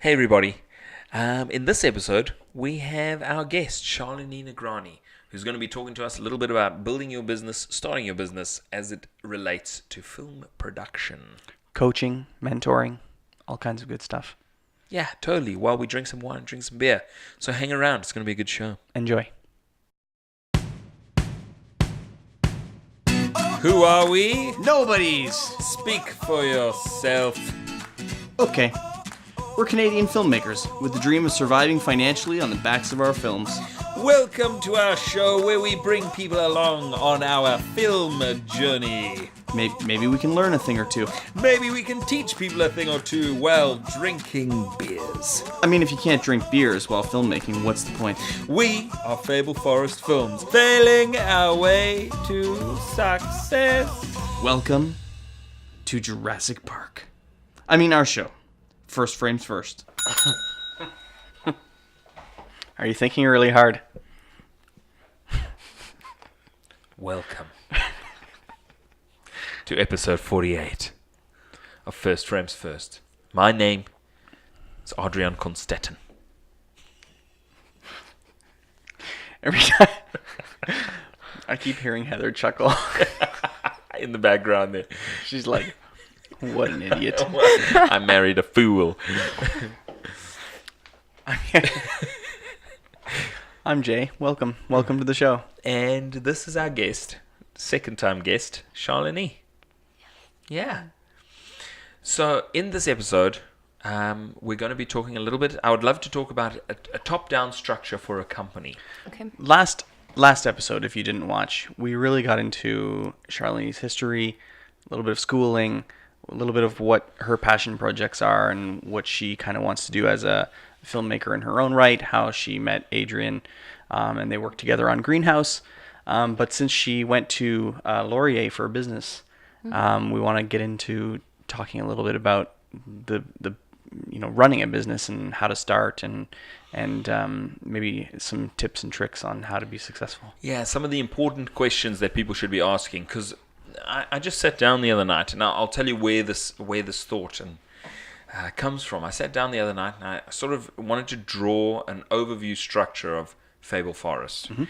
Hey everybody. In this episode, we have our guest, Shalini Nagrani, who's going to be talking to us a little bit about building your business, starting your business as it relates to film production. Coaching, mentoring, all kinds of good stuff. Yeah, totally. While we drink some wine, drink some beer. So hang around. It's going to be a good show. Enjoy. Who are we? Nobodies! Speak for yourself. Okay. We're Canadian filmmakers with the dream of surviving financially on the backs of our films. Welcome to our show where we bring people along on our film journey. Maybe we can learn a thing or two. Maybe we can teach people a thing or two while drinking beers. I mean, if you can't drink beers while filmmaking, what's the point? We are Fable Forest Films, failing our way to success. Welcome to Jurassic Park. I mean, our show. First frames first. Are you thinking really hard? Welcome to episode 48 of First Frames First. My name is Adrian Konstetten. Every time I keep hearing Heather chuckle. In the background there. She's like, what an idiot. I married a fool. I'm Jay. Welcome to the show. And this is our guest, second time guest, Shalini. Yeah. So in this episode, we're going to be talking a little bit. I would love to talk about a top-down structure for a company. Okay. Last episode, if you didn't watch, we really got into Charlene's history, a little bit of schooling, a little bit of what her passion projects are and what she kind of wants to do as a filmmaker in her own right, how she met Adrian, and they worked together on Greenhouse. But since she went to Laurier for business, we want to get into talking a little bit about the running a business and how to start and maybe some tips and tricks on how to be successful. Yeah, some of the important questions that people should be asking, because I just sat down the other night, and I'll tell you where this thought comes from. I sat down the other night, and I sort of wanted to draw an overview structure of Fable Forest. Mm-hmm.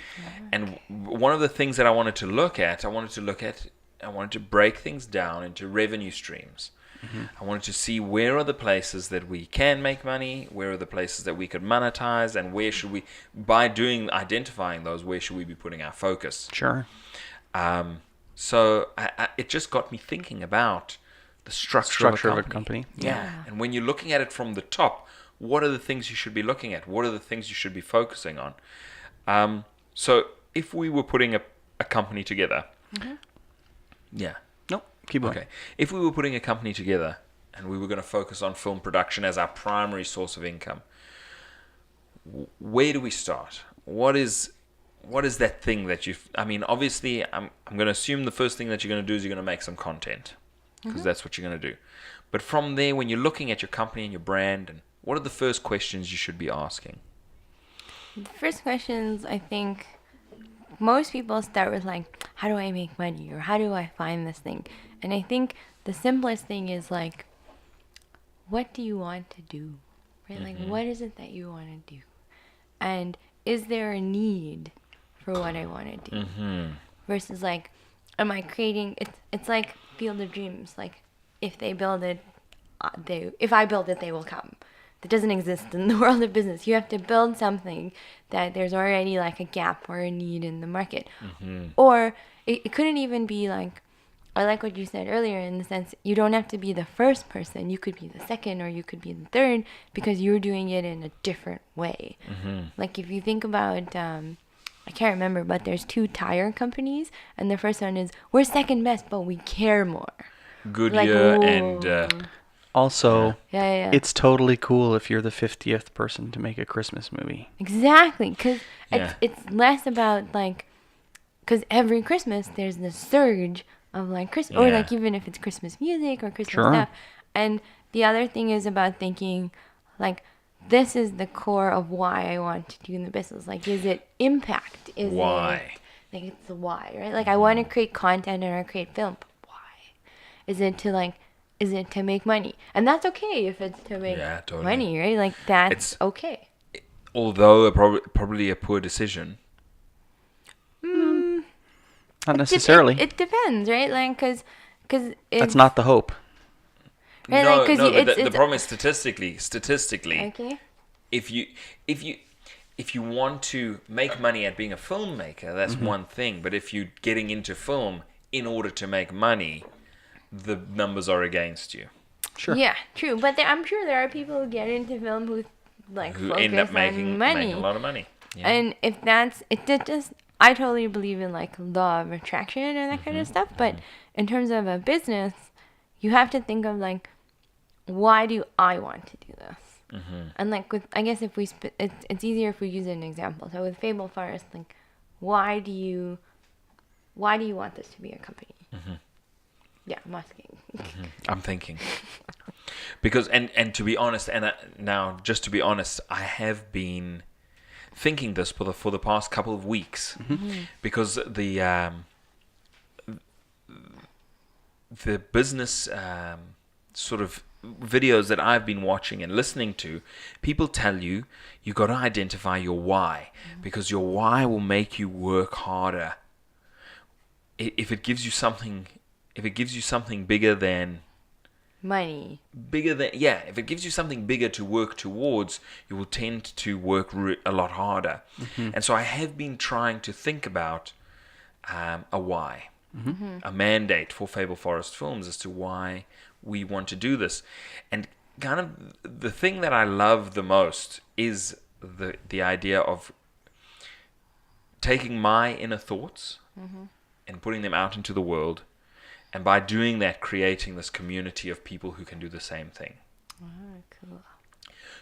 And one of the things that I wanted to break things down into revenue streams. Mm-hmm. I wanted to see where are the places that we can make money, where are the places that we could monetize, and where should we, identifying those, where should we be putting our focus? Sure. So it just got me thinking about the structure of a company. Yeah. And when you're looking at it from the top, what are the things you should be looking at? What are the things you should be focusing on? So if we were putting a company together, yeah. No, keep going. Okay. If we were putting a company together and we were going to focus on film production as our primary source of income, where do we start? What is that thing that obviously, I'm going to assume the first thing that you're going to do is you're going to make some content, because that's what you're going to do. But from there, when you're looking at your company and your brand, and what are the first questions you should be asking? The first questions, I think, most people start with like, how do I make money? Or how do I find this thing? And I think the simplest thing is like, what do you want to do? Right? Like, what is it that you want to do? And is there a need for what I want to do? Versus like, am I creating, it's like Field of Dreams. Like, if they build it, if I build it, they will come. That doesn't exist in the world of business. You have to build something that there's already like a gap or a need in the market. Or it couldn't even be like, I like what you said earlier in the sense you don't have to be the first person. You could be the second or you could be the third because you're doing it in a different way. Like if you think about, I can't remember, but there's 2 tire companies and the first one is, we're second best, but we care more. Goodyear like, and... Also, yeah. It's totally cool if you're the 50th person to make a Christmas movie. Exactly, because it's less about like, because every Christmas there's this surge of like Christmas, or like even if it's Christmas music or Christmas stuff. And the other thing is about thinking like, this is the core of why I want to do in the business. Like, is it impact? Is why? Like, it's the why, right? Like, I want to create content or create film, but why? Is it to like is it to make money? And that's okay if it's to make money, right? Like, that's okay. Although probably a poor decision. Not necessarily. It depends, right? Like, because that's not the hope. Right? No, like, but the problem is statistically, okay. if you want to make money at being a filmmaker, that's one thing. But if you're getting into film in order to make money, the numbers are against you. Sure. Yeah, true. But I'm sure there are people who get into film who end up making a lot of money. Yeah. And if that's I totally believe in like law of attraction and that kind of stuff. But in terms of a business, you have to think of like, why do I want to do this? And like I guess if it's easier if we use an example. So with Fable Forest, like, why do you want this to be a company? Yeah, I'm asking. I'm thinking. Because and to be honest, now just to be honest, I have been thinking this for the past couple of weeks, because the business sort of videos that I've been watching and listening to, people tell you got to identify your why, because your why will make you work harder. If it gives you something bigger than money, if it gives you something bigger to work towards, you will tend to work a lot harder. And so I have been trying to think about a why, a mandate for Fable Forest Films as to why we want to do this. And kind of the thing that I love the most is the idea of taking my inner thoughts and putting them out into the world, and by doing that, creating this community of people who can do the same thing. Cool.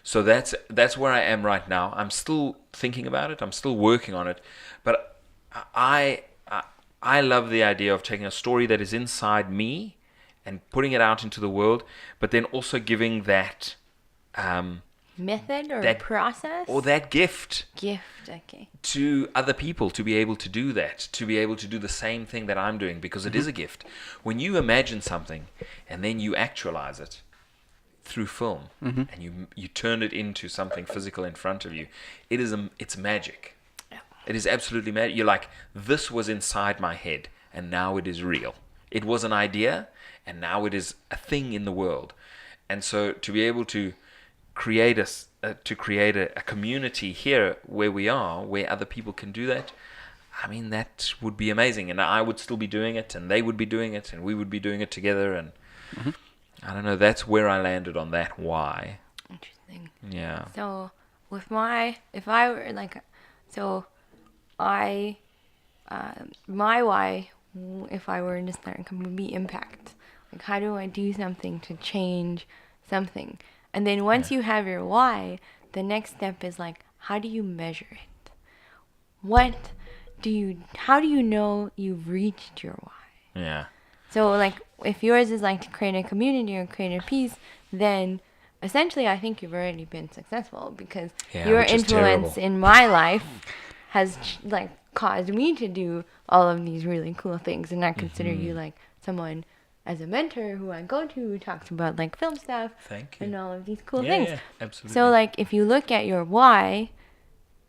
So that's where I am right now. I'm still thinking about it. I'm still working on it. But I love the idea of taking a story that is inside me and putting it out into the world, but then also giving that method or process or that gift okay, to other people to be able to do that, to be able to do the same thing that I'm doing, because it is a gift. When you imagine something and then you actualize it through film, and you turn it into something physical in front of you, it's magic. It is absolutely magic. You're like, this was inside my head and now it is real. It was an idea and now it is a thing in the world. And so to be able to create a community here where we are, where other people can do that, I mean, that would be amazing. And I would still be doing it, and they would be doing it, and we would be doing it together. And I don't know, that's where I landed on that why. Interesting. Yeah. So with my why, if I were to start a company, would be impact. Like, how do I do something to change something? And then once you have your why, the next step is like, how do you measure it? How do you know you've reached your why? Yeah. So like, if yours is like to create a community or create a piece, then essentially I think you've already been successful, because your influence in my life has like caused me to do all of these really cool things, and I consider you like someone as a mentor who I go to, who talks about like film stuff and all of these cool things. Yeah, absolutely. So like, if you look at your why,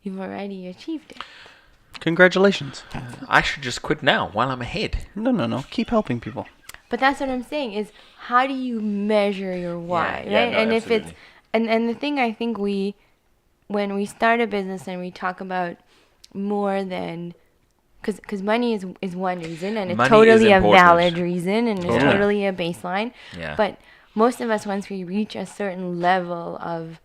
you've already achieved it. Congratulations. I should just quit now while I'm ahead. No. Keep helping people. But that's what I'm saying, is how do you measure your why, right? No, and absolutely. if it's and the thing I think when we start a business and we talk about more than, because money is one reason, and it's totally a valid reason, and it's totally a baseline. Yeah. But most of us, once we reach a certain level of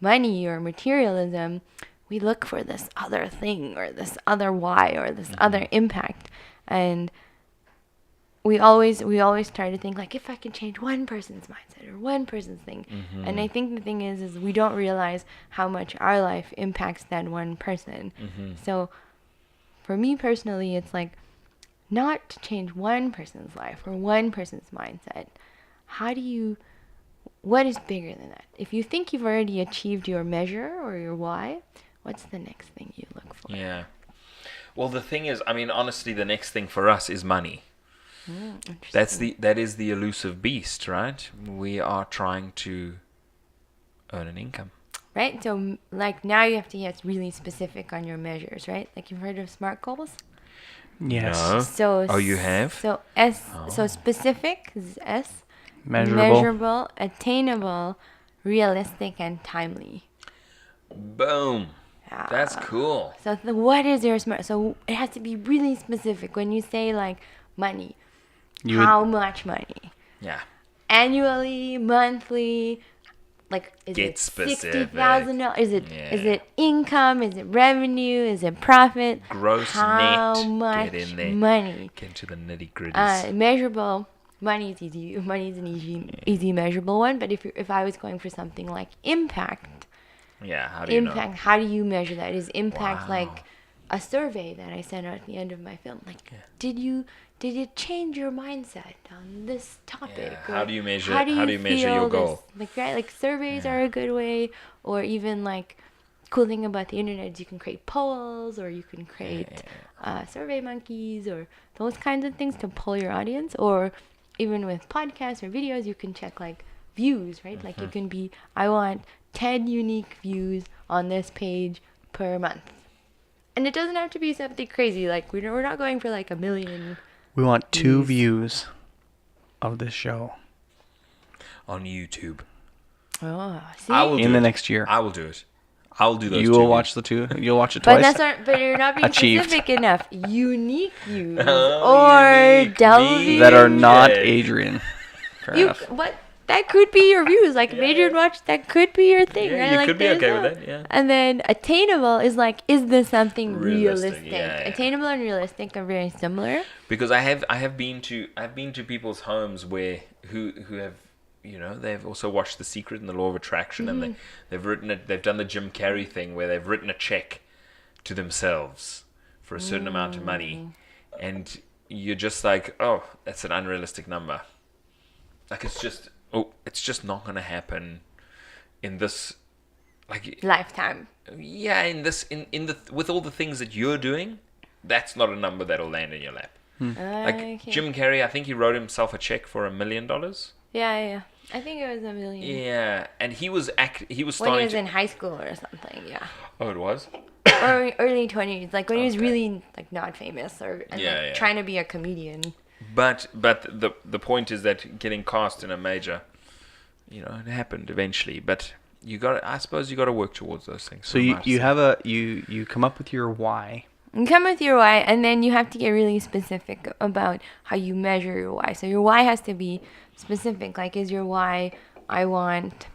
money or materialism, we look for this other thing or this other why or this other impact. And we always try to think like, if I can change one person's mindset or one person's thing. And I think the thing is we don't realize how much our life impacts that one person. So for me personally, it's like, not to change one person's life or one person's mindset. What is bigger than that? If you think you've already achieved your measure or your why, what's the next thing you look for? Yeah. Well, the thing is, I mean, honestly, the next thing for us is money. That is the elusive beast, right? We are trying to earn an income. Right? So, like, now you have to get really specific on your measures, right? Like, you've heard of SMART goals? Yes. No. So, You have? So specific is S. Measurable. Attainable, realistic, and timely. Boom. That's cool. So, what is your SMART? So, it has to be really specific. When you say, like, money, how much money? Yeah. Annually, monthly, like, is Get it specific. $60,000? Is it income? Is it revenue? Is it profit? Gross, how net. much Get in there. money? Get into the nitty gritties. Measurable. Money is easy. Money is an easy measurable one. But if I was going for something like impact. Yeah. How do you know? How do you measure that? Is impact like a survey that I sent out at the end of my film? Like, did it change your mindset on this topic? Yeah. How do you measure? How do you measure your goal? Like, right, like surveys are a good way, or even like cool thing about the internet is you can create polls, or you can create survey monkeys, or those kinds of things to pull your audience. Or even with podcasts or videos, you can check like views, right? Like it can be, I want 10 unique views on this page per month. And it doesn't have to be something crazy. Like we're not going for like 1 million. We want 2 views of this show on YouTube. Oh, see? In the next year. I will do it. I'll do those. You will watch the 2. You'll watch it twice. But you're not being Achieved. specific enough. Unique views or delving that are not Adrian. Fair enough. What? That could be your views. Like, Adrian watch, that could be your thing, yeah, right? You like, could be okay with that, yeah. And then attainable is like, is this something realistic? Yeah. Attainable and realistic are very similar. Because I have been to people's homes who have, you know, they've also watched The Secret and The Law of Attraction, and they've done the Jim Carrey thing where they've written a check to themselves for a certain amount of money, and you're just like, oh, that's an unrealistic number. Like it's just not gonna happen in this, like, lifetime. Yeah, with all the things that you're doing, that's not a number that'll land in your lap. Like Jim Carrey, I think he wrote himself a check for $1 million. Yeah. I think it was $1 million. Yeah, and he was starting when he was in high school or something. Yeah. Oh, it was. Or early 20s, like when he was really like not famous trying to be a comedian. But the point is that getting cast in a major, you know, it happened eventually. But I suppose you got to work towards those things. So you come up with your why. You come with your why, and then you have to get really specific about how you measure your why. So your why has to be specific. Like, is your why, I want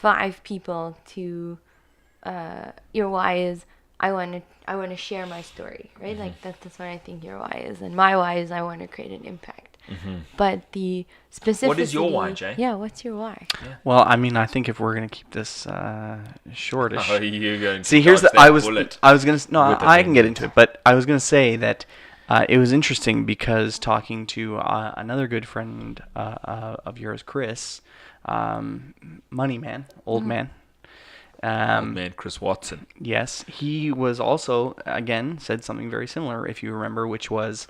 5 people to, your why is, I want to share my story, right? Like that's what I think your why is, and my why is I want to create an impact. But the specificity. What is your why, Jay? Yeah, what's your why? Yeah. Well, I mean, I think if we're gonna keep this shortish. Oh, you're going to see. Here's the. I was gonna. No, I can get into it, but I was gonna say that it was interesting because talking to another good friend of yours, Chris, Money Man, old man. Old man Chris Watson. Yes, he was also said something very similar, if you remember, which was,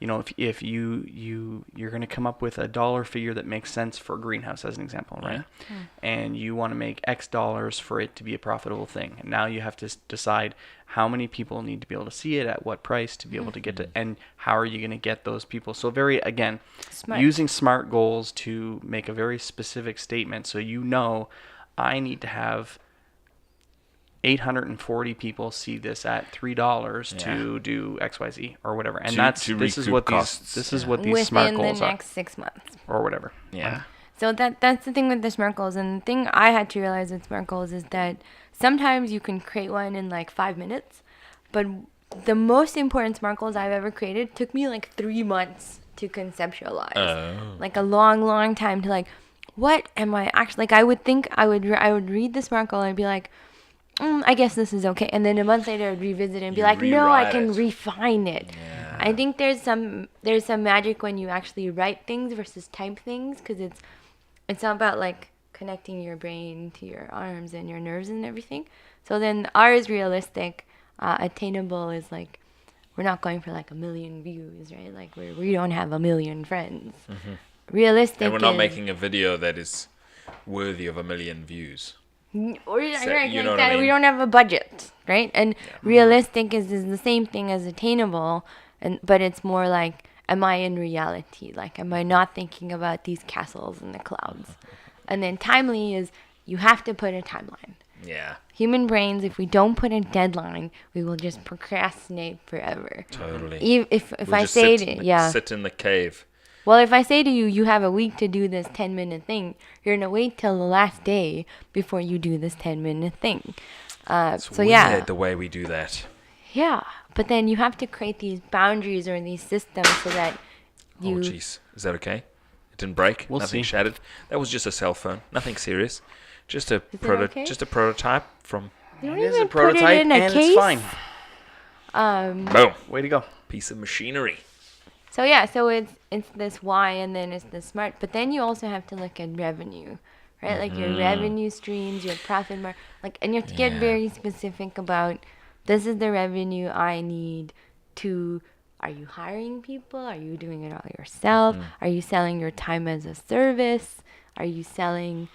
you know, if you're going to come up with a dollar figure that makes sense for a greenhouse as an example, right? Yeah. And you want to make X dollars for it to be a profitable thing. And now you have to decide how many people need to be able to see it, at what price to be able to get to, and how are you going to get those people? So using SMART goals to make a very specific statement, so you know, I need to have 840 people see this at $3 to do XYZ or whatever, and this is what these SMART goals are. Within the next 6 months or whatever. Yeah. So that's the thing with the SMART goals, and the thing I had to realize with SMART goals is that sometimes you can create one in like 5 minutes, but the most important SMART goals I've ever created took me like 3 months to conceptualize, like a long time to like, what am I actually like? I would read the SMART goal and be like, I guess this is okay. And then a month later, I'd revisit it and be like, no, I can refine it. Yeah. I think there's some magic when you actually write things versus type things, because it's all about like connecting your brain to your arms and your nerves and everything. So then R is realistic. Attainable is like we're not going for like 1 million views, right? Like we don't have 1 million friends. Realistic. And we're not making a video that is worthy of 1 million views. Or You like know what that. I mean? We don't have a budget, right? And realistic is the same thing as attainable, but it's more like, am I in reality? Like, am I not thinking about these castles in the clouds? And then timely is you have to put a timeline. Yeah. Human brains, if we don't put a deadline, we will just procrastinate forever. Totally. If I say to sit in the cave. well, if I say to you, you have a week to do this 10-minute thing, you're going to wait till the last day before you do this 10-minute thing. It's weird the way we do that. Yeah, but then you have to create these boundaries or these systems so that you... Oh, jeez. Is that okay? It didn't break? Nothing shattered? That was just a cell phone. Nothing serious. Just a prototype from... You don't It is even a prototype, put it in a and case. it's fine. Boom. Way to go. Piece of machinery. So yeah, so it's this why and then it's the smart. But then you also have to look at revenue, right? Like your revenue streams, your profit margin, and you have to get very specific about this is the revenue I need to. Are you hiring people? Are you doing it all yourself? Are you selling your time as a service? Are you selling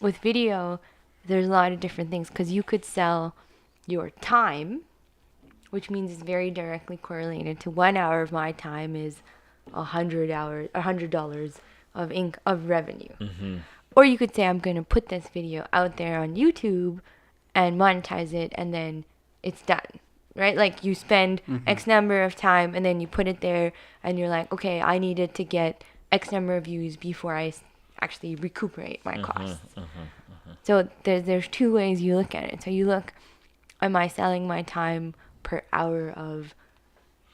with video? There's a lot of different things because you could sell your time, which means it's very directly correlated to 1 hour of my time is $100 of revenue. Or you could say I'm going to put this video out there on YouTube and monetize it, and then it's done, right? Like you spend X number of time, and then you put it there, and you're like, okay, I needed to get X number of views before I actually recuperate my costs. So there's two ways you look at it. So you look, am I selling my time per hour of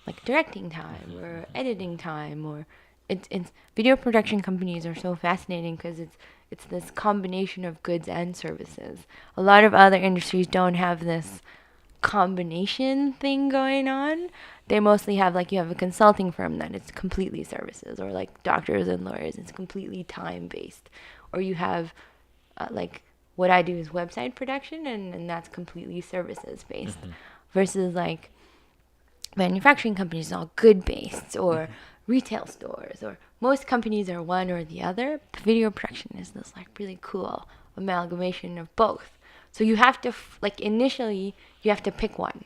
like directing time or editing time, or it's video production companies are so fascinating because it's this combination of goods and services. A lot of other industries don't have this combination thing going on. They mostly have like you have a consulting firm that it's completely services, or like doctors and lawyers, it's completely time based, or you have like what I do is website production, and that's completely services based. Versus like manufacturing companies are good based, or retail stores, or most companies are one or the other. But video production is this like really cool amalgamation of both. So you have to initially you have to pick one,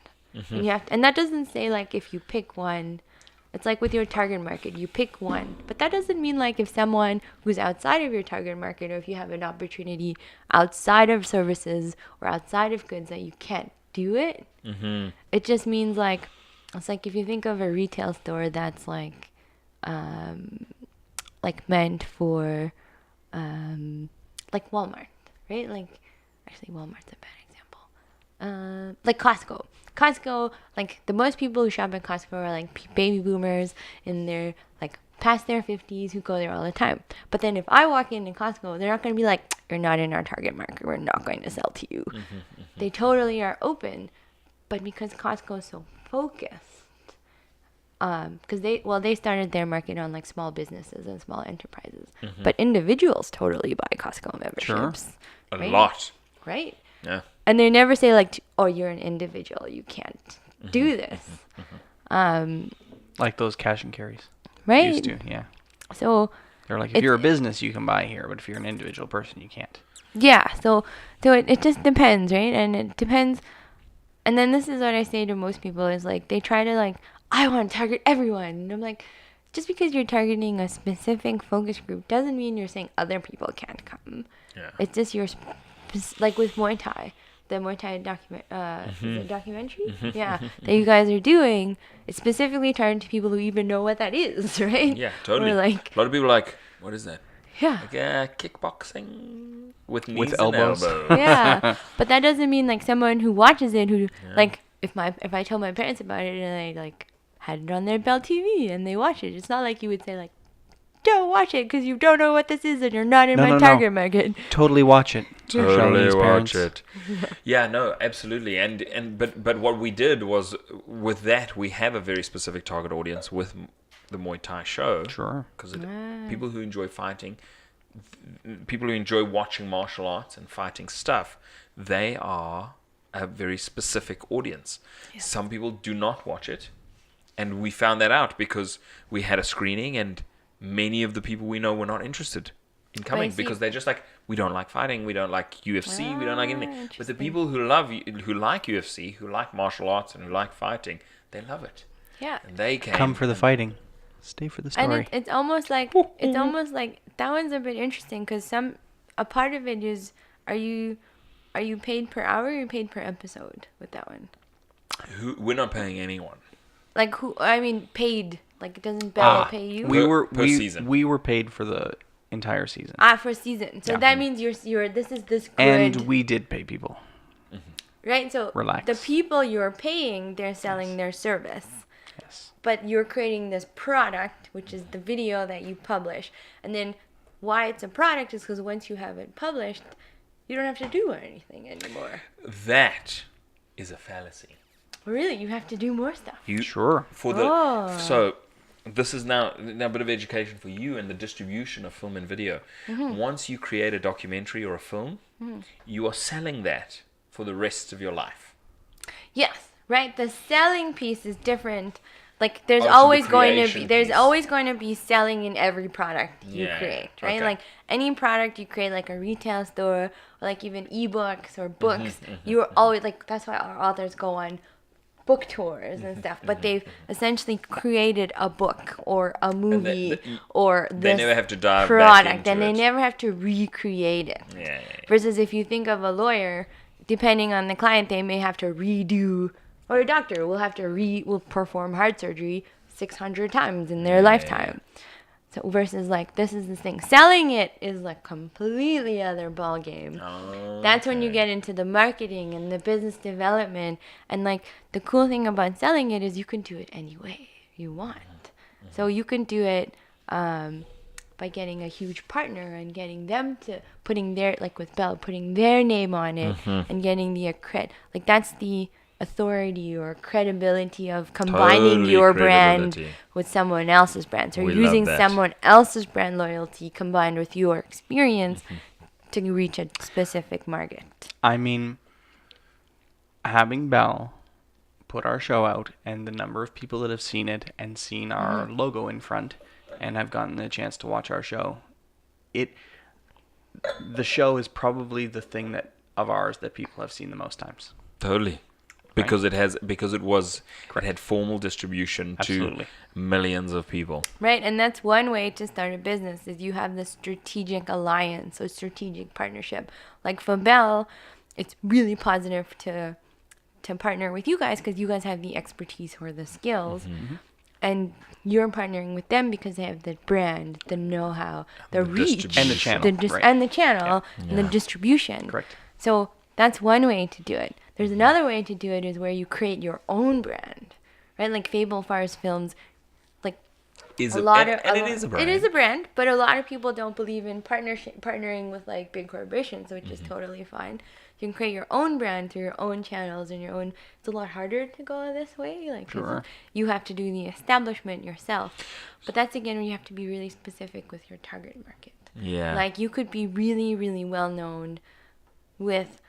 and that doesn't say like if you pick one. It's like with your target market, you pick one, but that doesn't mean like if someone who's outside of your target market, or if you have an opportunity outside of services or outside of goods that you can't do it. It just means like it's like if you think of a retail store that's like meant for like Walmart, right? Like actually Walmart's a bad example. Like Costco, like the most people who shop at Costco are like baby boomers in their like past their 50s who go there all the time. But then if I walk into Costco, they're not going to be like, you're not in our target market, we're not going to sell to you. They totally are open. But because Costco is so focused, because they started their market on like small businesses and small enterprises, but individuals totally buy Costco memberships. Sure. A lot. Right? Yeah. And they never say like, oh, you're an individual, you can't do this. Like those cash and carries. Right. Used to, yeah. So they're like, if you're a business, you can buy here, but if you're an individual person, you can't. Yeah. So it just depends, right? And it depends. And then this is what I say to most people is like, they try to like, I want to target everyone. And I'm like, just because you're targeting a specific focus group doesn't mean you're saying other people can't come. Yeah. It's just like with Muay Thai. The Muay Thai documentary, yeah, that you guys are doing, it's specifically targeted to people who even know what that is, right? Yeah, totally. Or like, a lot of people are like, what is that? Yeah. Like kickboxing with knees with and elbows. Yeah, but that doesn't mean like someone who watches it like if I told my parents about it and they like had it on their Bell TV and they watch it, it's not like you would say like, don't watch it because you don't know what this is and you're not in my target market. Totally watch it. Totally watch it. Yeah, no, absolutely. And but what we did was with that we have a very specific target audience with the Muay Thai show. Sure. Because people who enjoy fighting, people who enjoy watching martial arts and fighting stuff, they are a very specific audience. Yes. Some people do not watch it. And we found that out because we had a screening and many of the people we know were not interested in coming because they're just like, we don't like fighting, we don't like UFC, we don't like anything. But the people who like UFC, who like martial arts and who like fighting, they love it. Yeah. And they came. Come for the fighting. Stay for the story. And it's almost like that one's a bit interesting because a part of it is, are you paid per hour or are you paid per episode with that one? We're not paying anyone. Like who? I mean, paid. Like doesn't Bell pay you? Per season. We were paid for the entire season. For a season. So that means you're this good. And we did pay people. Right. So relax. The people you're paying, they're selling their service. Yes. But you're creating this product, which is the video that you publish. And then why it's a product is because once you have it published, you don't have to do anything anymore. That is a fallacy. Really? You have to do more stuff? Sure. So this is now a bit of education for you and the distribution of film and video. Once you create a documentary or a film, you are selling that for the rest of your life. Yes, right. The selling piece is different. Like there's always going to be selling in every product you create, right? Okay. Like any product you create, like a retail store, or like even ebooks or books, you're always like, that's why our authors go on book tours and stuff, but they've essentially created a book or a movie or this they never have to dive product, back into and they it. never have to recreate it. Versus if you think of a lawyer, depending on the client, they may have to redo, or a doctor will perform heart surgery 600 times in their lifetime. So versus like, this is the thing. Selling it is like completely other ball game. That's when you get into the marketing and the business development. And like the cool thing about selling it is you can do it any way you want. So you can do it by getting a huge partner and getting them to putting their, like with Bell, putting their name on it and getting the like that's the authority or credibility of combining your brand with someone else's brand. So you're using someone else's brand loyalty combined with your experience to reach a specific market. I mean, having Bell put our show out and the number of people that have seen it and seen our logo in front and have gotten the chance to watch our show, the show is probably the thing of ours that people have seen the most times. Totally. Because it had formal distribution to millions of people. Right, and that's one way to start a business is you have this strategic alliance or strategic partnership. Like for Bell, it's really positive to partner with you guys because you guys have the expertise or the skills. And you're partnering with them because they have the brand, the know-how, the reach, and the channel, and the channel, and the distribution. Correct. So that's one way to do it. There's another way to do it is where you create your own brand, right? Like Fable Forest Films, like it is a brand. It is a brand, but a lot of people don't believe in partnering with like big corporations, which is totally fine. You can create your own brand through your own channels and your own. It's a lot harder to go this way, like 'cause you have to do the establishment yourself. But that's again where you have to be really specific with your target market. Yeah. Like you could be really, really well known with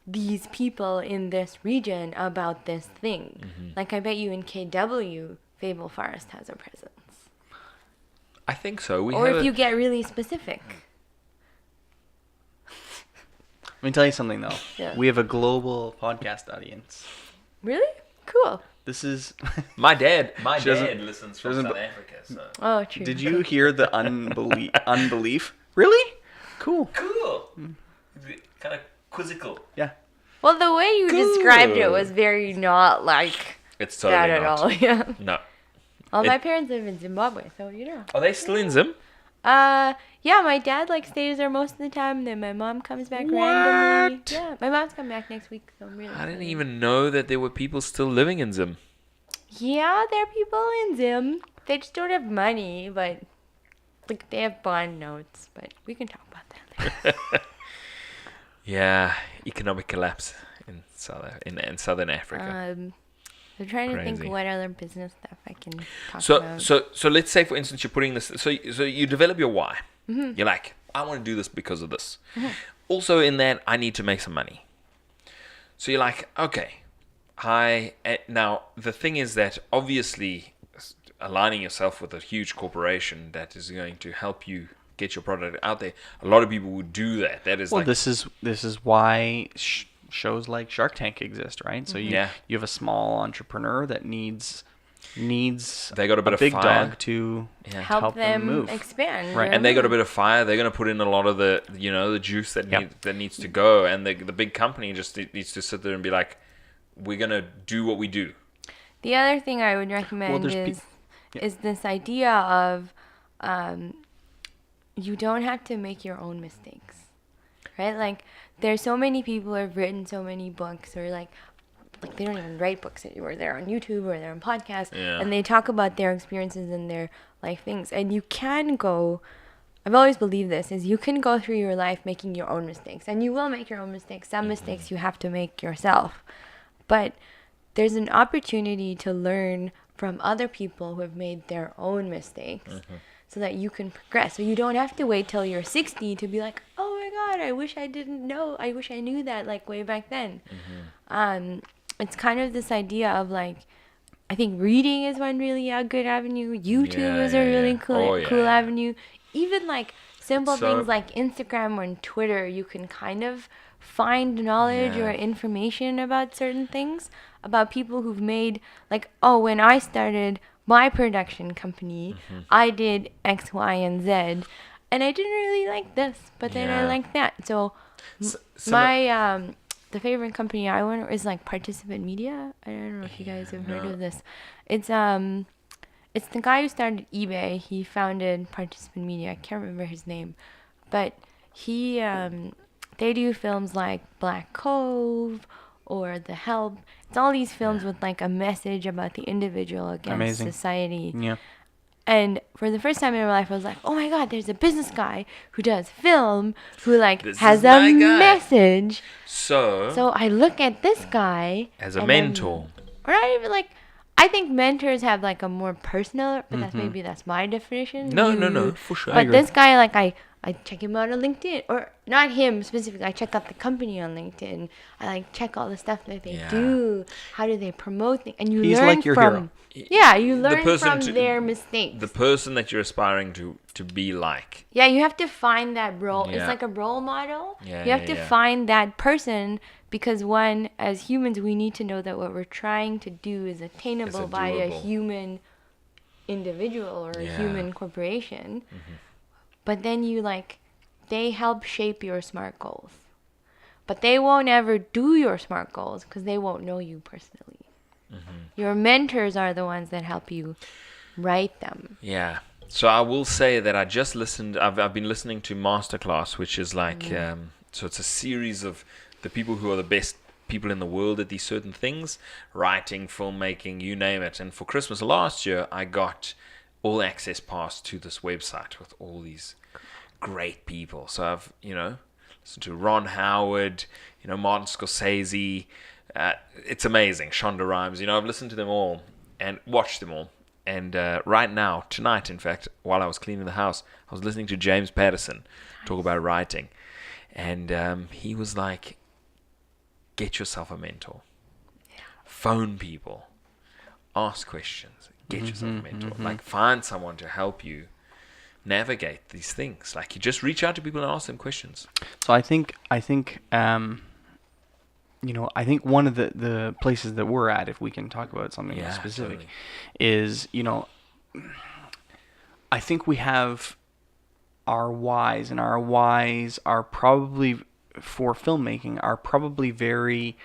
these people in this region about this thing. Like I bet you in KW, Fable Forest has a presence. I think so. Or if you get really specific. Let me tell you something though. Yeah. We have a global podcast audience. Really? Cool. This is my dad listens from South Africa. So. Oh, true. Did you hear the unbelief? Really? Cool. Kind of quizzical. Yeah. Well, the way you described it was very not like it's totally that at not. all. Yeah. No. Well, my parents live in Zimbabwe, so you know. Are they still in Zim? Yeah, my dad like stays there most of the time. Then my mom comes back randomly. Yeah, my mom's coming back next week, so I'm really. I didn't even know that there were people still living in Zim. Yeah, there are people in Zim. They just don't have money, but like they have bond notes. But we can talk about that later. Yeah, economic collapse in Southern Africa. I'm trying to think what other business stuff I can talk about. So let's say, for instance, you're putting this. So you develop your why. You're like, I want to do this because of this. Also, in that, I need to make some money. So you're like, okay, now the thing is that obviously aligning yourself with a huge corporation that is going to help you get your product out there, a lot of people would do that. That is this is why shows like Shark Tank exist, right? So you have a small entrepreneur that needs they got a bit of big fire. dog to help them move. expand, right? And they got a bit of fire. They're going to put in a lot of the the juice that needs to go, and the big company just needs to sit there and be like, we're going to do what we do. The other thing I would recommend is this idea of you don't have to make your own mistakes, right? Like, there's so many people who have written so many books, or like they don't even write books anymore. They're on YouTube or they're on podcasts, and they talk about their experiences and their life things. And you can go, I've always believed this, is you can go through your life making your own mistakes, and you will make your own mistakes. Some mistakes you have to make yourself, but there's an opportunity to learn from other people who have made their own mistakes, so that you can progress. So you don't have to wait till you're 60 to be like, oh my God, I wish I didn't know. I wish I knew that like way back then. It's kind of this idea of like, I think reading is one really good avenue. YouTube is a really cool avenue. Even like simple things like Instagram or Twitter, you can kind of find knowledge or information about certain things, about people who've made, like, oh, when I started my production company, I did X, Y, and Z, and I didn't really like this, but then I like that. So my the favorite company I went is like Participant Media. I don't know if you guys have heard of this. It's the guy who started eBay. He founded Participant Media. I can't remember his name, but he they do films like Black Cove or The Help. It's all these films with like a message about the individual against society. Yeah. And for the first time in my life, I was like, oh my God, there's a business guy who does film, who like has a message. So I look at this guy as a mentor. Or not even like, I think mentors have like a more personal, but that's my definition. No, for sure. But this guy, like I check him out on LinkedIn, or not him specifically. I check out the company on LinkedIn. I like check all the stuff that they do. How do they promote things? And you learn like your hero. Yeah, you learn from their mistakes. The person that you're aspiring to be like. Yeah, you have to find that role. Yeah. It's like a role model. Yeah, you have to find that person, because one, as humans, we need to know that what we're trying to do is attainable by a human individual or a human corporation. But then they help shape your SMART goals. But they won't ever do your SMART goals because they won't know you personally. Your mentors are the ones that help you write them. Yeah. So I will say that I just listened. I've been listening to Masterclass, which is like so it's a series of the people who are the best people in the world at these certain things, writing, filmmaking, you name it. And for Christmas last year, I got all access pass to this website with all these great people. So I've listened to Ron Howard, Martin Scorsese. It's amazing. Shonda Rhimes. I've listened to them all and watched them all. And right now, tonight, in fact, while I was cleaning the house, I was listening to James Patterson talk about writing. And he was like, get yourself a mentor. Yeah. Phone people. Ask questions. Get yourself a mentor. Like, find someone to help you navigate these things. Like, you just reach out to people and ask them questions. So I think one of the places that we're at, if we can talk about something specific, is, I think we have our whys, and our whys are probably, for filmmaking, are probably very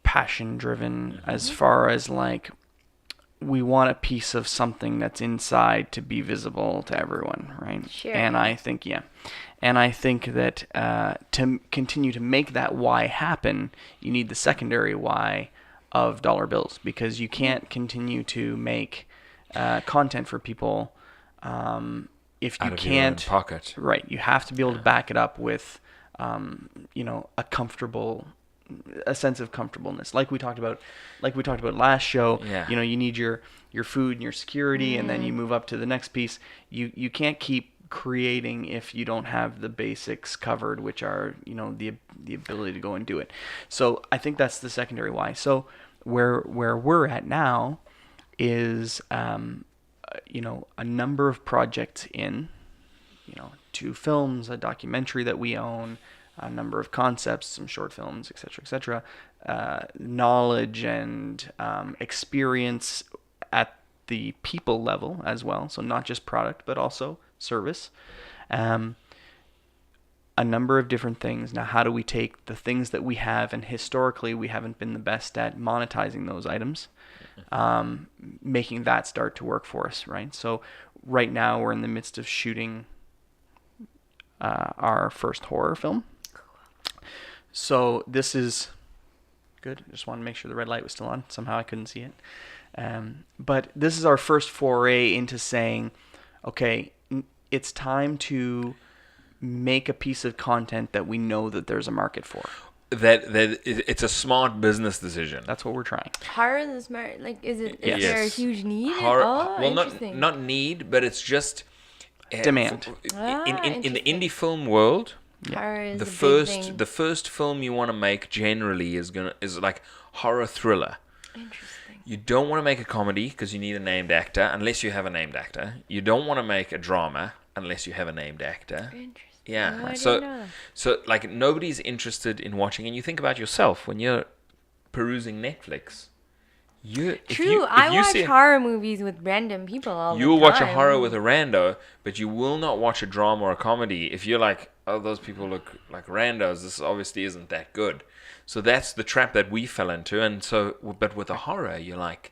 passion driven, as far as like, we want a piece of something that's inside to be visible to everyone, right? Sure. And I think that to continue to make that why happen, you need the secondary why of dollar bills, because you can't continue to make content for people if you can't. Your own pocket. Right. You have to be able to back it up with, a sense of comfortableness, like we talked about last show. You need your food and your security, and then you move up to the next piece. You can't keep creating if you don't have the basics covered, which are, the ability to go and do it. So I think that's the secondary why. So where we're at now is, a number of projects in, 2 films, a documentary that we own, a number of concepts, some short films, etc., knowledge and experience at the people level as well. So not just product, but also service. A number of different things. Now, how do we take the things that we have, and historically we haven't been the best at monetizing those items, making that start to work for us, right? So right now we're in the midst of shooting our first horror film. So this is good. I just want to make sure the red light was still on. Somehow I couldn't see it. But this is our first foray into saying, okay, it's time to make a piece of content that we know that there's a market for. That it's a smart business decision. That's what we're trying. Horror is smart. Like, is there a huge need? Well, interesting. not need, but it's just demand. In the indie film world. Horror is the first film you want to make generally is like horror thriller. Interesting. You don't want to make a comedy because you need a named actor unless you have a named actor. You don't want to make a drama unless you have a named actor. Interesting. Yeah. No, So like nobody's interested in watching, and you think about yourself when you're perusing Netflix. I watch horror movies with random people all the time. You'll watch a horror with a rando, but you will not watch a drama or a comedy if you're like, oh, those people look like randos. This obviously isn't that good. So that's the trap that we fell into. And so, but with a horror, you're like,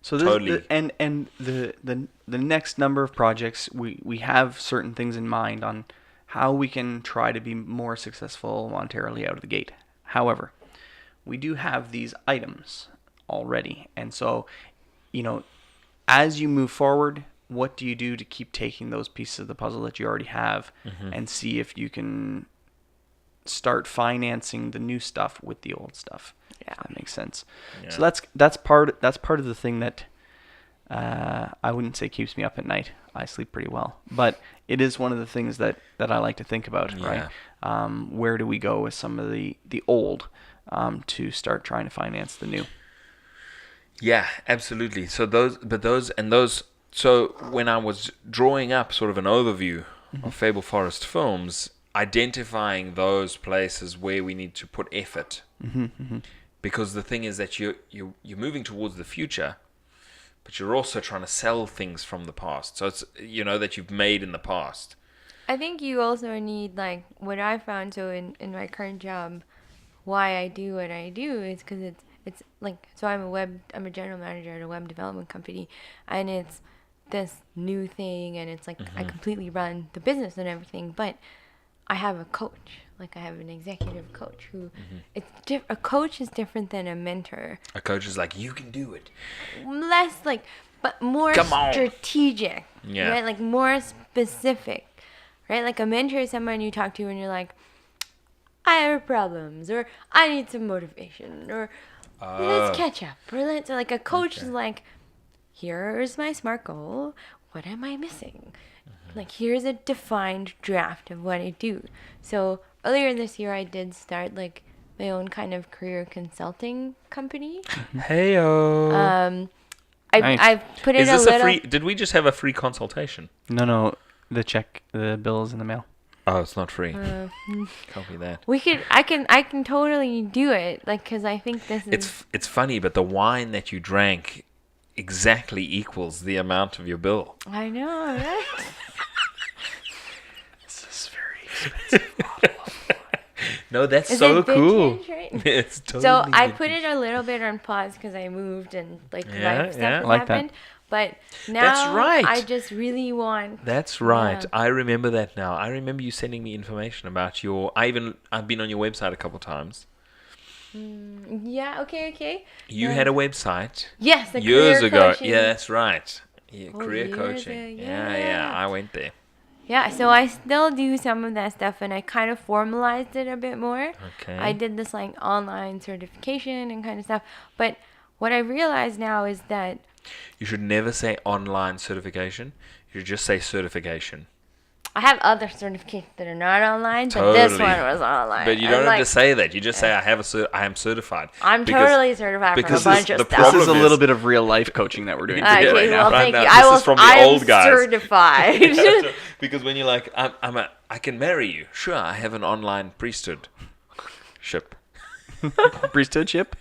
so totally. The next number of projects, we have certain things in mind on how we can try to be more successful monetarily out of the gate. However, we do have these items already, and so as you move forward, what do you do to keep taking those pieces of the puzzle that you already have and see if you can start financing the new stuff with the old stuff? Yeah, if that makes sense. Yeah. So that's part of the thing that I wouldn't say keeps me up at night. I sleep pretty well, but it is one of the things that I like to think about. Yeah. Right? Where do we go with some of the old to start trying to finance the new? Yeah, absolutely. So so when I was drawing up sort of an overview of Fable Forest films, identifying those places where we need to put effort, because the thing is that you're moving towards the future, but you're also trying to sell things from the past. So it's that you've made in the past. I think you also need, like, what I found. So in my current job, why I do what I do is because it's like, so I'm a general manager at a web development company, and it's this new thing, and it's like I completely run the business and everything, but I have a coach. Like, I have an executive coach who a coach is different than a mentor. A coach is like, you can do it. Less like, but more strategic. Yeah. Right? Like more specific. Right? Like a mentor is someone you talk to and you're like, I have problems, or I need some motivation, or let's catch up, or like a coach is like, here's my SMART goal. What am I missing? Like, here's a defined draft of what I do. So earlier this year, I did start like my own kind of career consulting company. Heyo. I've put it Is this free? Did we just have a free consultation? No. The bill is in the mail. Oh, it's not free. Copy that. I can totally do it. Like, because I think this is. It's funny, but the wine that you drank exactly equals the amount of your bill. I know, right? This is very expensive. No, that's so cool. Vintage, right? It's totally so I vintage. put it a little bit on pause because I moved and life stuff has like happened. That. But now That's right. I just really want. That's right. Yeah. I remember that now. I remember you sending me information about your. I've been on your website a couple times. Yeah. Okay. You had a website. Yes, the years career ago. coaching. Yeah, that's right. Yeah, Oh, career years coaching. ago, Yeah. yeah. I went there. Yeah, so I still do some of that stuff, and I kind of formalized it a bit more. Okay. I did this like online certification and kind of stuff. But what I realize now is that You should never say online certification. You should just say certification. I have other certificates that are not online, but this one was online. But you don't have to say that. You just say I am certified. I'm totally certified for a bunch of stuff. This is a little bit of real life coaching that we're doing. Okay, well, thank you. This is from the old guys. Certified. Because when you're like, I can marry you. Sure, I have an online priesthood ship. Priesthoodship?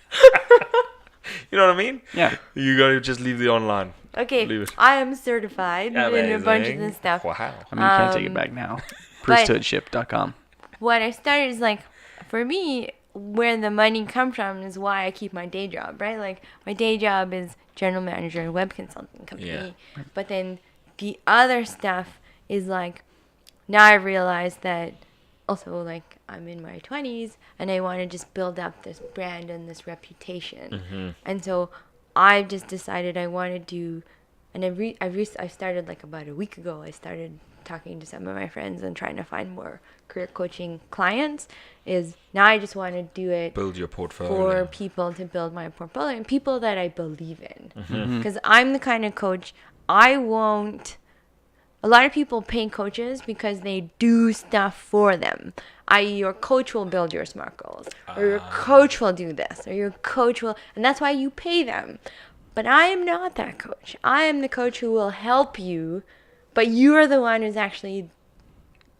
You know what I mean? Yeah. You gotta just leave the online. Okay, I am certified in a bunch of this stuff. Wow. I mean, you can't take it back now. Priesthoodship.com. What I started is like, for me, where the money comes from is why I keep my day job, right? Like, my day job is general manager in a web consulting company. Yeah. But then the other stuff is like, now I realize that also, like, I'm in my 20s and I want to just build up this brand and this reputation. Mm-hmm. And so I just decided I want to do, and I started like about a week ago. I started talking to some of my friends and trying to find more career coaching clients. Is now I just want to do it. Build your portfolio. For people to build my portfolio and people that I believe in. Because I'm the kind of coach, I won't. A lot of people pay coaches because they do stuff for them. I.e., your coach will build your SMART goals, or your coach will do this, or your coach will, and that's why you pay them. But I am not that coach. I am the coach who will help you, but you are the one who's actually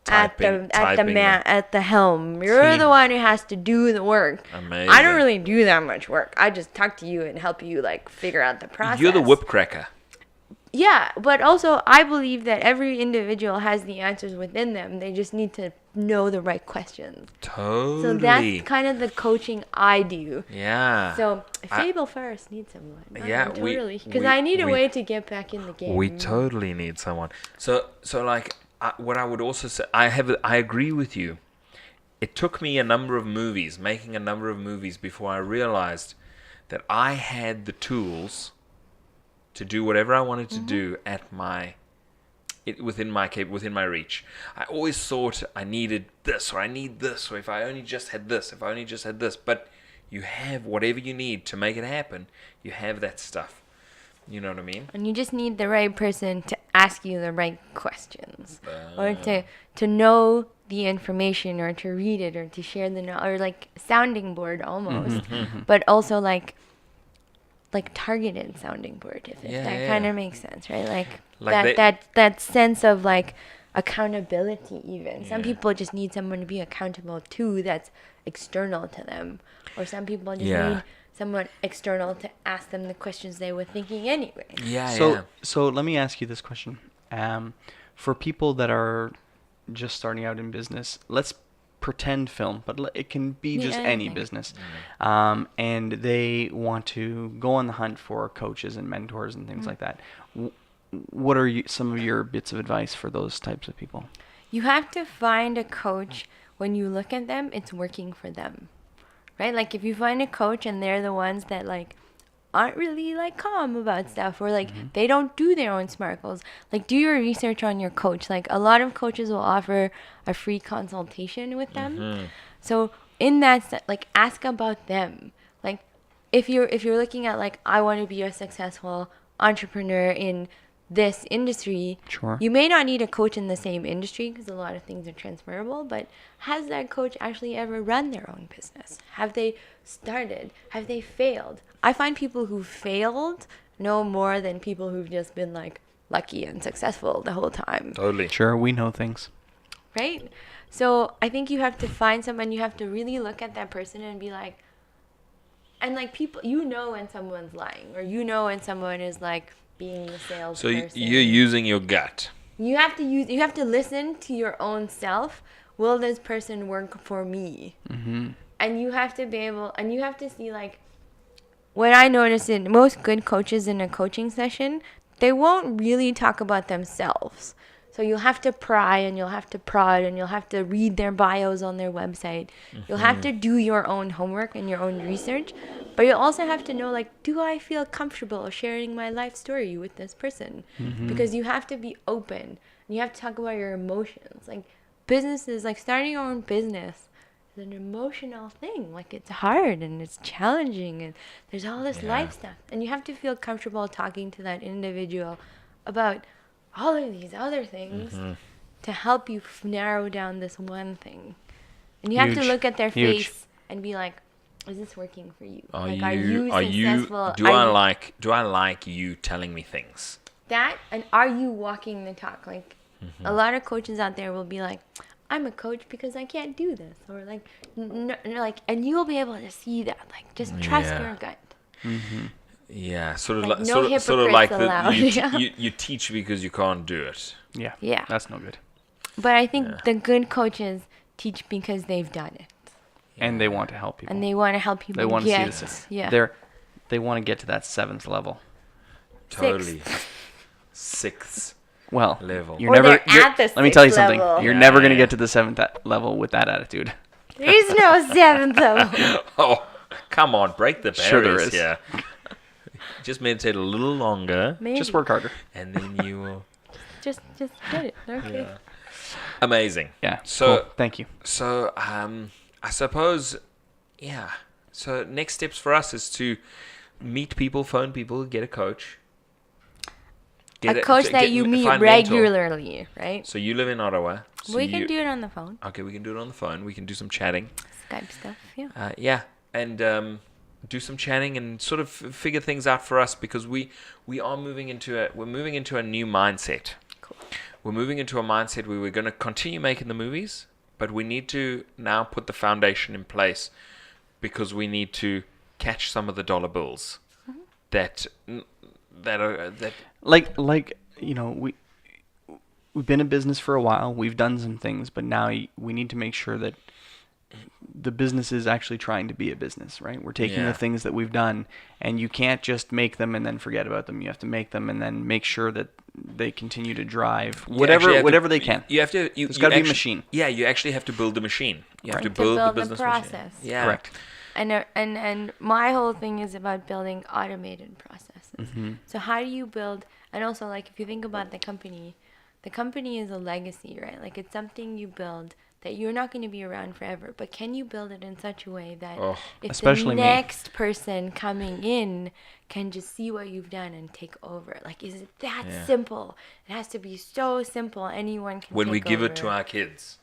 at the helm. You're the one who has to do the work. Amazing. I don't really do that much work. I just talk to you and help you like figure out the process. You're the whip cracker. Yeah, but also I believe that every individual has the answers within them. They just need to know the right questions. Totally. So that's kind of the coaching I do. Yeah. So Fable Forest needs someone. Yeah, totally. Because I need a way to get back in the game. We totally need someone. So like, what I would also say, I agree with you. It took me making a number of movies before I realized that I had the tools to do whatever I wanted to do within my reach. I always thought I needed this, or I need this, or if I only just had this, But you have whatever you need to make it happen. You have that stuff. You know what I mean? And you just need the right person to ask you the right questions, or to know the information, or to read it, or to share the knowledge, or like sounding board almost, but also like targeted sounding board, if that kind of makes sense, right? Like that sense of like accountability even. Some people just need someone to be accountable to that's external to them. Or some people just need someone external to ask them the questions they were thinking anyway. So let me ask you this question. For people that are just starting out in business, let's pretend film, but it can be just any business. And they want to go on the hunt for coaches and mentors and things like that. What are some of your bits of advice for those types of people? You have to find a coach, when you look at them, it's working for them, right? Like if you find a coach and they're the ones that like aren't really like calm about stuff, or like they don't do their own SMART goals, like do your research on your coach. Like a lot of coaches will offer a free consultation with them. So in that, like ask about them. Like if you're looking at like, I want to be a successful entrepreneur in this industry, you may not need a coach in the same industry because a lot of things are transferable, but has that coach actually ever run their own business? Have they started? Have they failed? I find people who failed know more than people who've just been like lucky and successful the whole time. Totally. Sure, we know things. Right? So I think you have to find someone, you have to really look at that person and be like, and like people, when someone's lying, or when someone is like being the salesperson. So you're using your gut. You have to listen to your own self. Will this person work for me? And you have to be able, and you have to see like, what I notice in most good coaches in a coaching session, they won't really talk about themselves. So you'll have to pry, and you'll have to prod, and you'll have to read their bios on their website. You'll have to do your own homework and your own research. But you'll also have to know, like, do I feel comfortable sharing my life story with this person? Because you have to be open. And you have to talk about your emotions. Like, businesses, like starting your own business is an emotional thing. Like, it's hard and it's challenging, and there's all this life stuff. And you have to feel comfortable talking to that individual about all of these other things to help you narrow down this one thing. And you have to look at their face and be like, is this working for you? Are you successful? Do I like you telling me things? That, and are you walking the talk? Like, a lot of coaches out there will be like, I'm a coach because I can't do this, or like, no, like, and you'll be able to see that. Like, just trust your gut. Yeah, sort of like like no sort of like allowed. you teach because you can't do it. Yeah, that's no good. But I think the good coaches teach because they've done it, and they want to help people. And they want to help people. They want to see this. Yeah, they want to get to that 7th level. Totally, 6th. Well, level. You're never. Let me tell you something. Level. You're never going to get to the 7th level with that attitude. There is no 7th level. Oh, come on, break the barriers. Sure there is. Yeah. Just meditate a little longer. Maybe. Just work harder. And then you will. just get it. Okay. Yeah. Amazing. Yeah. So cool. Thank you. So I suppose, yeah. So next steps for us is to meet people, phone people, get a coach. A coach that you meet regularly, right? So you live in Ottawa. So we can do it on the phone. Okay, we can do it on the phone. We can do some chatting. Skype stuff, yeah. Yeah, and do some chatting and sort of figure things out for us, because we're moving into a new mindset. Cool. We're moving into a mindset where we're going to continue making the movies, but we need to now put the foundation in place, because we need to catch some of the dollar bills that like you know, we've been in business for a while. We've done some things, but now we need to make sure that the business is actually trying to be a business, right? We're taking the things that we've done, and you can't just make them and then forget about them. You have to make them and then make sure that they continue to drive whatever they can. You have to. It's got to be a machine. Yeah, you actually have to build the machine. You have to build the business the process. Machine. Yeah, correct. And my whole thing is about building automated processes. So how do you build? And also, like, if you think about the company is a legacy, right? Like, it's something you build that you're not going to be around forever. But can you build it in such a way that if the next person coming in can just see what you've done and take over? Like, is it that simple? It has to be so simple. Anyone can when take we give over. it to our kids.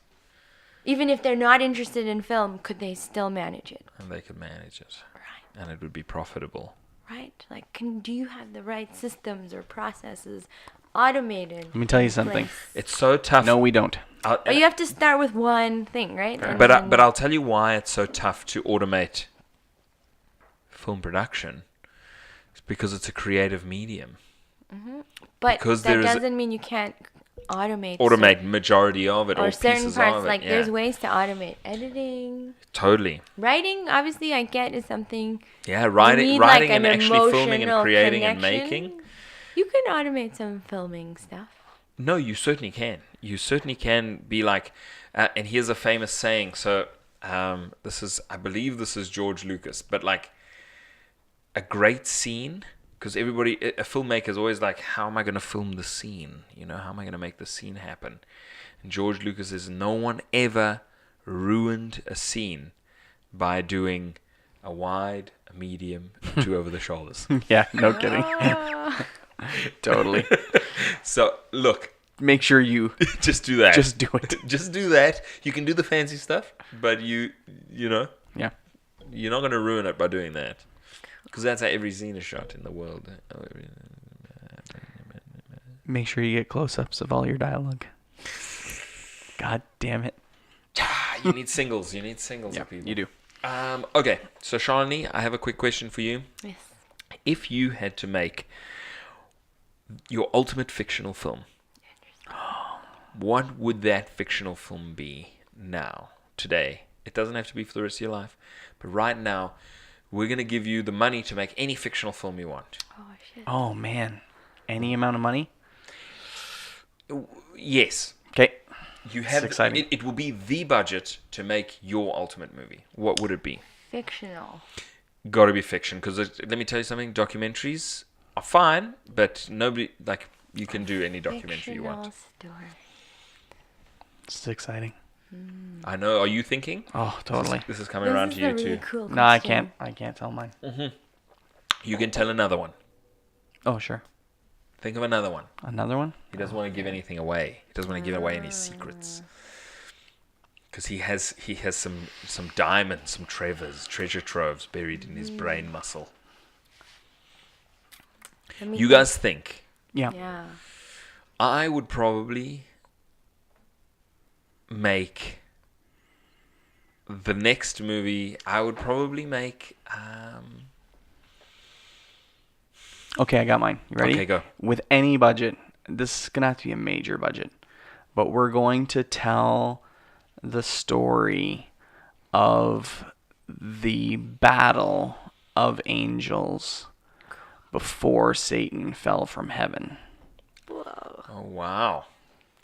Even if they're not interested in film, could they still manage it? And they could manage it. Right. And it would be profitable. Right. Like, do you have the right systems or processes automated? Let me tell you something. It's so tough. No, we don't. But you have to start with one thing, right? Okay. But I'll tell you why it's so tough to automate film production. It's because it's a creative medium. But because that doesn't mean you can't automate majority of it or certain pieces parts. of it. Like, there's ways to automate editing. Totally. Writing, obviously, I get is something. Yeah, writing like and actually filming and creating connection. and making. You can automate some filming stuff. No, you certainly can. You certainly can be like, and here's a famous saying. So, I believe this is George Lucas, but like a great scene, because a filmmaker is always like, how am I going to film the scene? You know, how am I going to make the scene happen? And George Lucas says, no one ever ruined a scene by doing a wide, a medium, and 2 over the shoulders. Yeah, no kidding. Totally. So, look. Make sure you just do that. Just do it. Just do that. You can do the fancy stuff, but you know. Yeah. You're not going to ruin it by doing that. Because that's how every scene is shot in the world. Make sure you get close-ups of all your dialogue. God damn it. You need singles. You need singles of people. You do. Okay. So, Shalini, I have a quick question for you. Yes. If you had to make your ultimate fictional film, what would that fictional film be now, today? It doesn't have to be for the rest of your life, but right now, we're going to give you the money to make any fictional film you want. Oh, shit. Oh, man. Any amount of money? Yes. Okay. You have. That's exciting. It will be the budget to make your ultimate movie. What would it be? Fictional. Got to be fiction, because let me tell you something. Documentaries are fine, but nobody, like, you can do any documentary you want. Story. It's exciting. I know. Are you thinking? Oh, totally. This is coming around to you really too. Cool no, I can't tell mine. You can tell another one. Oh, sure. Think of another one. Another one? He doesn't want to give anything away. He doesn't want to give away any secrets. Because he has some diamonds, some treasure troves buried in his brain muscle. You guys think? Yeah. I would probably make the next movie. I would probably make. Okay, I got mine. You ready? Okay, go. With any budget, this is gonna have to be a major budget, but we're going to tell the story of the battle of angels before Satan fell from heaven. Whoa. Oh wow!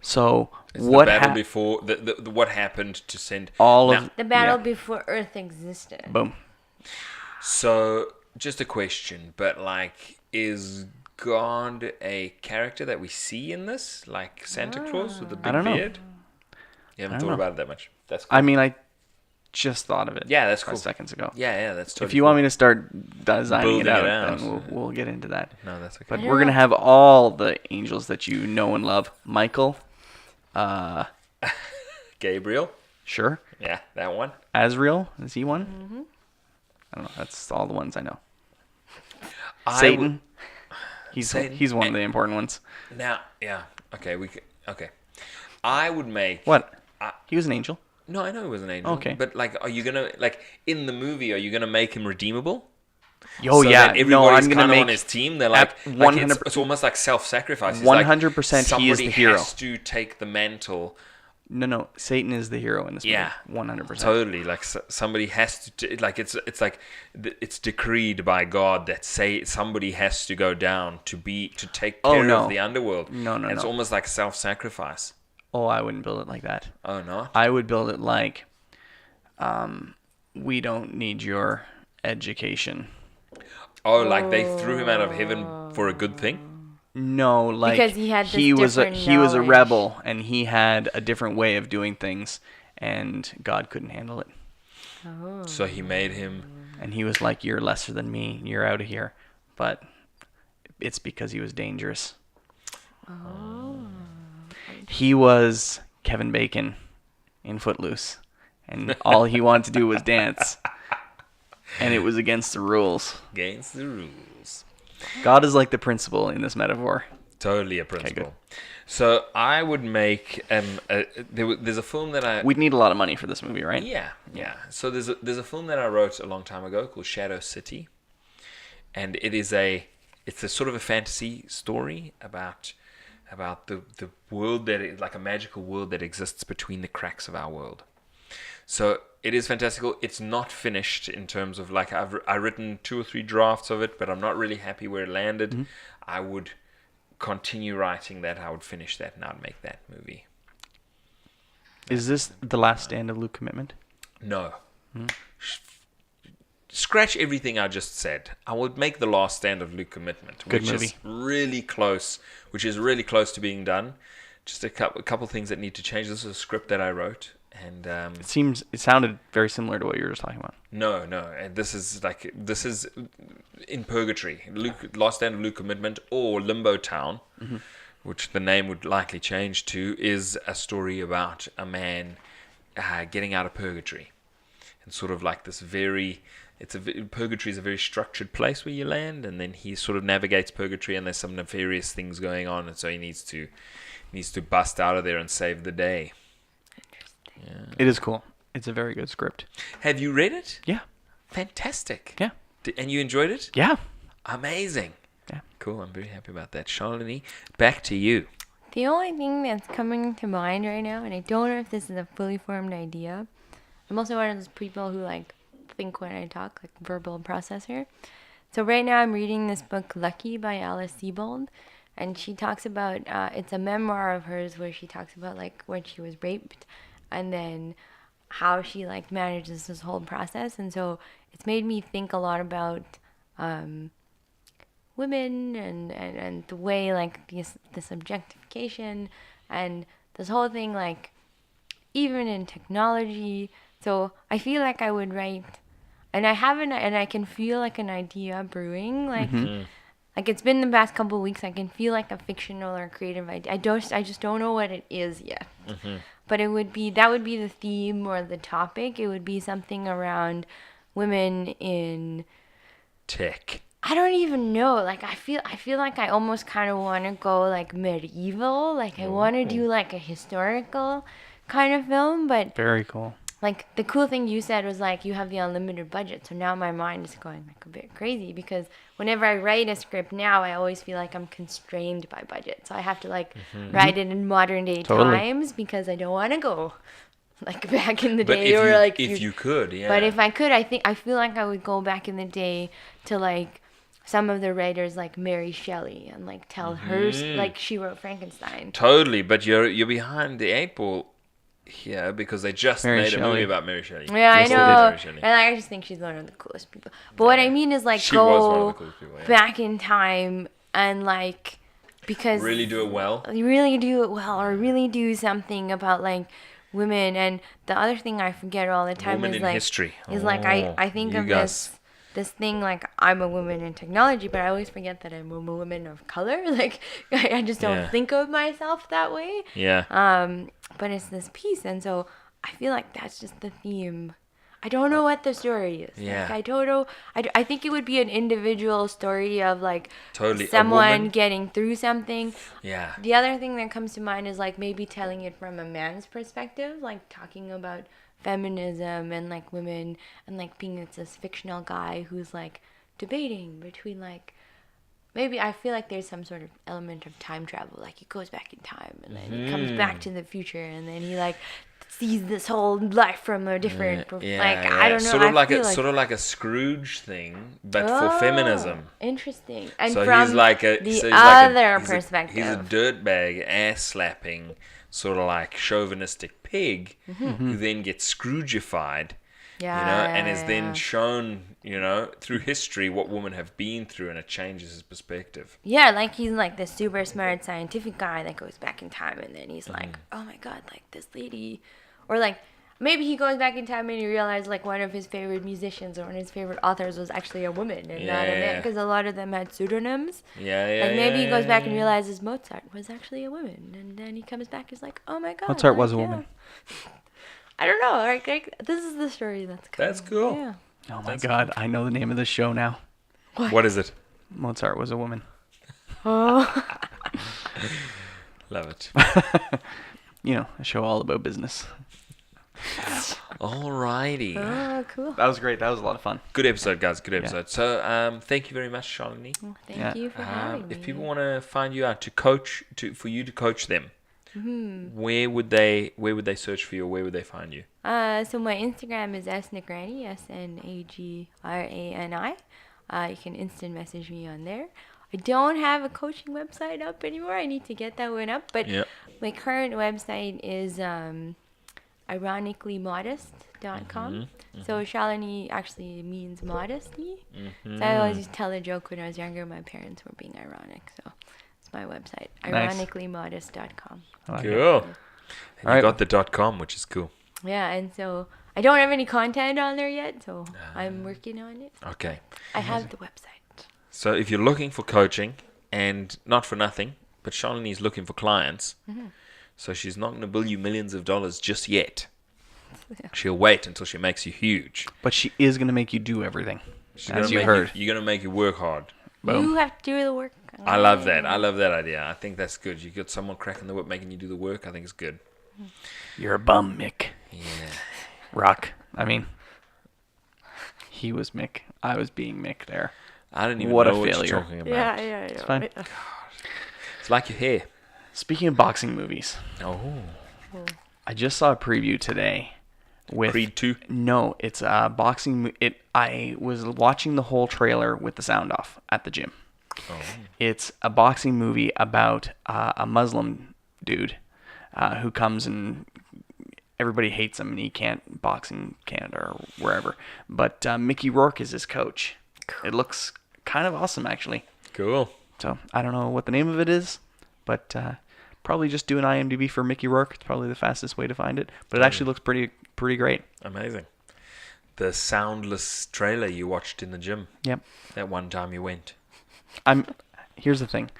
So It's what the battle before the what happened to send the battle before Earth existed. Boom. So just a question, but like, is God a character that we see in this, like Santa Claus with the big beard? You haven't thought about it that much. That's cool. I mean, I just thought of it. Yeah, that's cool. 5 seconds ago. Yeah, that's totally If you cool. want me to start designing Building it out, it out. then we'll get into that. No, that's okay. But we're gonna have all the angels that you know and love. Michael, Gabriel. sure. Yeah, that one. Azrael, is he one? Mm-hmm. I don't know. That's all the ones I know. I Satan. Satan. He's one of the important ones. Now, yeah. Okay, okay. I would make What? He was an angel. No, I know he was an angel. Okay. But like, are you gonna in the movie? Are you gonna make him redeemable? Oh So yeah. that everybody's I'm gonna kind of make on his team. They're like 100%. it's almost like self-sacrifice. It's 100% he is the hero. Somebody has to take the mantle. No. Satan is the hero in this movie. Yeah, 100%. Totally. Like somebody has to. Like it's like it's decreed by God that somebody has to go down to take care of the underworld. No. And it's almost like self-sacrifice. Oh, I wouldn't build it like that. Oh no. I would build it like, we don't need your education. Oh, like they threw him out of heaven for a good thing? No, like Because he had this he was a different rebel and he had a different way of doing things, and God couldn't handle it. Oh. So he made him. And he was like, "You're lesser than me. You're out of here." But it's because he was dangerous. Oh. He was Kevin Bacon in Footloose, and all he wanted to do was dance. And it was against the rules. Against the rules. God is like the principal in this metaphor. Totally a principle. Okay, So I would make there's a film that We'd need a lot of money for this movie, right? Yeah. So there's a film that I wrote a long time ago called Shadow City, and it's a sort of a fantasy story about the world like a magical world that exists between the cracks of our world. So it is fantastical. It's not finished in terms of like I've written 2 or 3 drafts of it, but I'm not really happy where it landed. Mm-hmm. I would continue writing that. I would finish that, and I'd make that movie. Is this The Last Stand of Luke Commitment? No. Scratch everything I just said. I would make The Last Stand of Luke Commitment, Good which movie. is really close to being done. Just a couple things that need to change. This is a script that I wrote, and It sounded very similar to what you were just talking about. No, and this is in purgatory. Last Stand of Luke Commitment, or Limbo Town, mm-hmm. which the name would likely change to, is a story about a man getting out of purgatory, and sort of like this purgatory is a very structured place where you land, and then he sort of navigates purgatory, and there's some nefarious things going on, and so he needs to bust out of there and save the day. Yeah. It is cool. It's a very good script. Have you read it? Yeah. Fantastic. Yeah. And you enjoyed it? Yeah. Amazing. Yeah. Cool. I'm very happy about that. Shalini, back to you. The only thing that's coming to mind right now, and I don't know if this is a fully formed idea, I'm also one of those people who like think when I talk, like verbal processor. So right now I'm reading this book, Lucky by Alice Sebold, and she talks about, it's a memoir of hers where she talks about like when she was raped and then how she like manages this whole process. And so it's made me think a lot about women and the way like this objectification and this whole thing, like even in technology. So I feel like I would write, and I haven't, and I can feel like an idea brewing, like Like, it's been the past couple of weeks. I can feel like a fictional or creative idea. I just don't know what it is yet. But that would be the theme or the topic. It would be something around women in tech. I don't even know. Like, I feel like I almost kind of want to go like medieval. Like, I want to do like a historical kind of film. But very cool. Like, the cool thing you said was like you have the unlimited budget. So now my mind is going like a bit crazy because whenever I write a script now, I always feel like I'm constrained by budget. So I have to like write it in modern day times because I don't want to go like back in the day or like if you could, yeah. But if I could, I feel like I would go back in the day to like some of the writers like Mary Shelley and like tell her like she wrote Frankenstein. Totally, but you're behind the 8 ball here because they just made a movie about Mary Shelley. Yeah, I know. And I just think she's one of the coolest people. But what I mean is like go back in time and like because really do it well. Or really do something about like women. And the other thing I forget all the time women is in like history. Like I think of this thing like I'm a woman in technology, but I always forget that I'm a woman of color. Like I just don't think of myself that way. Yeah. But it's this piece, and so I feel like that's just the theme. I don't know what the story is. Yeah. Like, I don't know. I think it would be an individual story of like totally someone getting through something. Yeah. The other thing that comes to mind is like maybe telling it from a man's perspective, like talking about feminism and like women and like being this fictional guy who's like debating between like maybe I feel like there's some sort of element of time travel. Like he goes back in time and then he comes back to the future and then he like sees this whole life from a different I don't know. Sort of like a Scrooge thing, but for feminism. Interesting. And so from he's like perspective. He's a dirtbag, ass slapping, sort of like chauvinistic pig who then gets Scroogified. And is then shown, through history what women have been through, and it changes his perspective. Yeah, like he's like this super smart scientific guy that goes back in time, and then he's like, oh my god, like this lady, or like maybe he goes back in time and he realized like one of his favorite musicians or one of his favorite authors was actually a woman and not a man, because a lot of them had pseudonyms. Maybe he goes back and realizes Mozart was actually a woman, and then he comes back, he's like, oh my god, Mozart was a woman. I don't know. Like, this is the story that's coming. That's cool. Yeah. Oh my god, I know the name of the show now. What is it? Mozart was a woman. Oh. Love it. A show all about business. Alrighty. Oh, cool. That was great. That was a lot of fun. Good episode, guys. Good episode. Yeah. So, thank you very much, Shalini. Well, thank you for having me. If people want to find you out for you to coach them, where would they search for you, or where would they find you? So my Instagram is S.Nagrani, S.N.A.G.R.A.N.I. You can instant message me on there. I don't have a coaching website up anymore. I need to get that one up. But my current website is ironicallymodest.com. So Shalini actually means modesty. So I always used to tell a joke when I was younger. My parents were being ironic. So it's my website, ironicallymodest.com. Cool. And you got the .com, which is cool. Yeah, and so I don't have any content on there yet, so I'm working on it. Okay. I have the website. So if you're looking for coaching, and not for nothing, but Shalini's looking for clients, so she's not going to bill you millions of dollars just yet. She'll wait until she makes you huge. But she is going to make you do everything, as you heard. You're going to make you work hard. Boom. You have to do the work. I love that. I love that idea. I think that's good. You got someone cracking the whip, making you do the work. I think it's good. You're a bum, Mick. Yeah. Rock. I mean, he was Mick. I was being Mick there. I didn't even know what you're talking about. Yeah. It's fine. God. It's like your hair. Speaking of boxing movies. Oh. I just saw a preview today. With Creed 2? No, it's a boxing. I was watching the whole trailer with the sound off at the gym. Oh. It's a boxing movie about a Muslim dude who comes and everybody hates him and he can't box in Canada or wherever. But Mickey Rourke is his coach. Cool. It looks kind of awesome, actually. Cool. So I don't know what the name of it is, but probably just do an IMDb for Mickey Rourke. It's probably the fastest way to find it. But it actually looks pretty great. Amazing. The soundless trailer you watched in the gym. Yep. That one time you went. Here's the thing.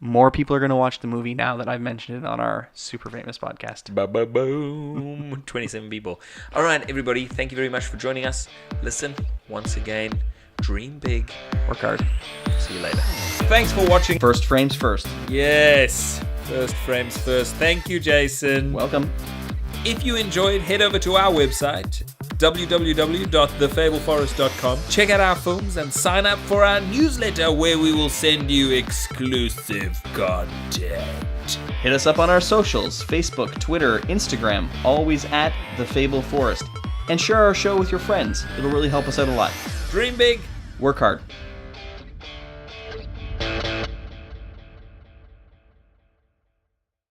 More people are going to watch the movie now that I've mentioned it on our super famous podcast. Boom. 27 people. All right, everybody. Thank you very much for joining us. Listen, once again, dream big. Work hard. See you later. Thanks for watching. First frames first. Yes. First frames first. Thank you, Jason. Welcome. If you enjoyed, head over to our website, www.thefableforest.com. Check out our films and sign up for our newsletter where we will send you exclusive content. Hit us up on our socials, Facebook, Twitter, Instagram, always at The Fable Forest. And share our show with your friends. It'll really help us out a lot. Dream big. Work hard.